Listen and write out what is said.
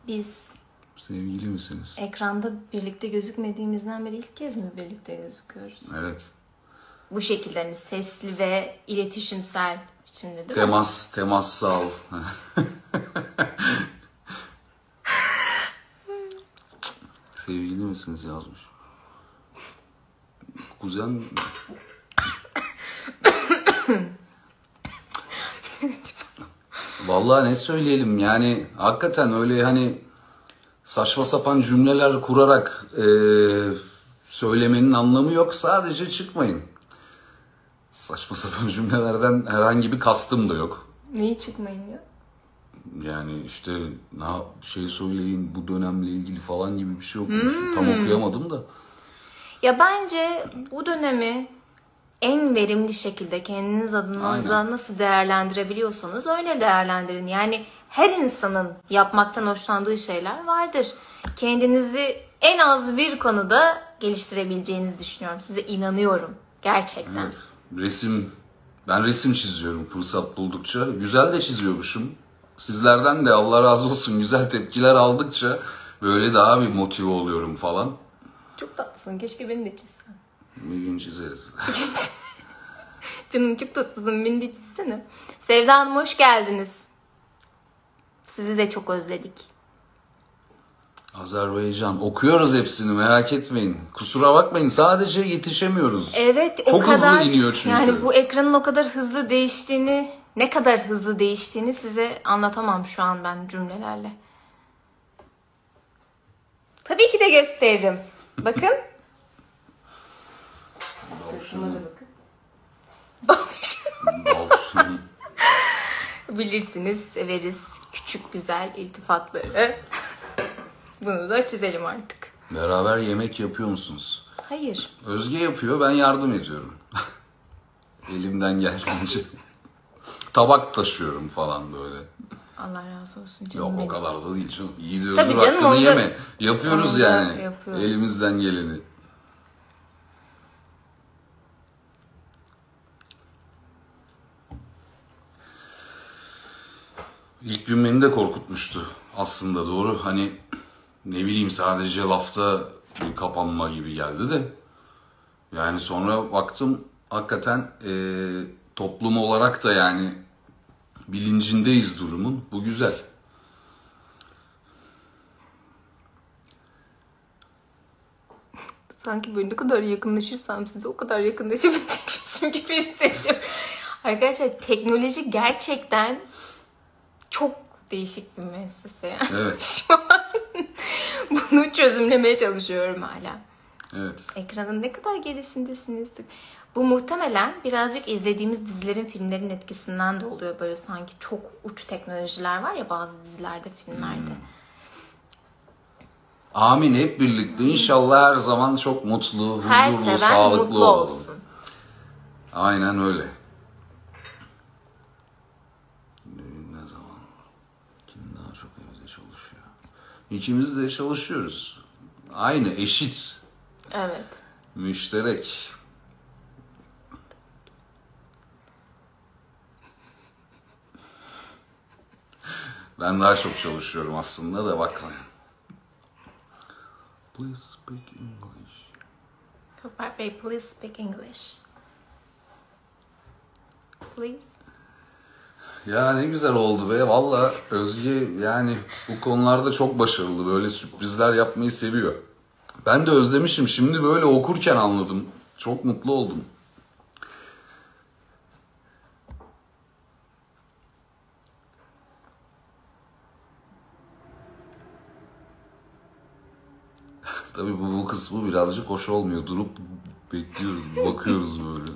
Biz Sevgili misiniz? ekranda birlikte gözükmediğimizden beri ilk kez mi birlikte gözüküyoruz? Evet. Bu şekilde hani sesli ve iletişimsel biçimde değil mi? Temassal. Sevgili misiniz yazmış. Kuzen... Vallahi ne söyleyelim yani hakikaten öyle hani saçma sapan cümleler kurarak söylemenin anlamı yok. Sadece çıkmayın. Saçma sapan cümlelerden herhangi bir kastım da yok. Neyi çıkmayın ya? Yani işte şey söyleyin bu dönemle ilgili falan gibi bir şey okumuştum. Tam okuyamadım da. Ya bence bu dönemi en verimli şekilde kendiniz adınıza nasıl değerlendirebiliyorsanız öyle değerlendirin. Yani her insanın yapmaktan hoşlandığı şeyler vardır. Kendinizi en az bir konuda geliştirebileceğinizi düşünüyorum. Size inanıyorum. Gerçekten. Evet. Ben resim çiziyorum fırsat buldukça. Güzel de çiziyormuşum. Sizlerden de Allah razı olsun güzel tepkiler aldıkça böyle daha bir motive oluyorum falan. Çok tatlısın. Keşke beni de çizsen. Bir gün çizeriz. Canım çok tatlısın. Beni de çizsene. Sevda Hanım hoş geldiniz. Sizi de çok özledik. Azerbaycan. Okuyoruz hepsini merak etmeyin. Kusura bakmayın sadece yetişemiyoruz. Evet o çok kadar. hızlı iniyor çünkü. Yani bu ekranın o kadar hızlı değiştiğini, ne kadar hızlı değiştiğini size anlatamam şu an ben cümlelerle. Tabii ki de gösteririm. Bakın. Şuna da bakın. Bilirsiniz, severiz küçük güzel iltifatları. Bunu da çizelim artık. Beraber yemek yapıyor musunuz? Hayır. Özge yapıyor, ben yardım ediyorum. Elimden geldiğince. Tabak taşıyorum falan böyle. Allah razı olsun canım Yok benim. o kadar da değil canım. İyi de Tabii öbür canım, hakkını onu da- yeme. Yapıyoruz onu da yani. yapıyorum. Elimizden geleni. İlk gün beni de korkutmuştu aslında doğru. Hani ne bileyim sadece lafta bir kapanma gibi geldi de. Yani sonra baktım hakikaten toplum olarak da yani bilincindeyiz durumun. Bu güzel. Sanki böyle ne kadar yakınlaşırsam size o kadar yakınlaşabilecekmişim gibi hissediyorum. Arkadaşlar teknoloji gerçekten çok değişik bir müessese yani. Evet. Şu an bunu çözümlemeye çalışıyorum hala. Evet. Ekranın ne kadar gerisindesiniz. Bu muhtemelen birazcık izlediğimiz dizilerin, filmlerin etkisinden de oluyor. Böyle sanki çok uç teknolojiler var ya bazı dizilerde, filmlerde. Amin hep birlikte. İnşallah her zaman çok mutlu, Her huzurlu, seven sağlıklı mutlu olalım. olsun. Aynen öyle. Ne zaman? Kim daha çok evde çalışıyor? İkimiz de çalışıyoruz. Aynı, eşit, Evet. müşterek. Ben daha çok çalışıyorum aslında da bakmayın. Please speak English. Gökberk Bey, please speak English. Please. Ya ne güzel oldu be. Valla Özge yani bu konularda çok başarılı. Böyle sürprizler yapmayı seviyor. Ben de özlemişim. Şimdi böyle okurken anladım. Çok mutlu oldum. Tabii bu kısmı birazcık hoş olmuyor. Durup bekliyoruz, bakıyoruz böyle.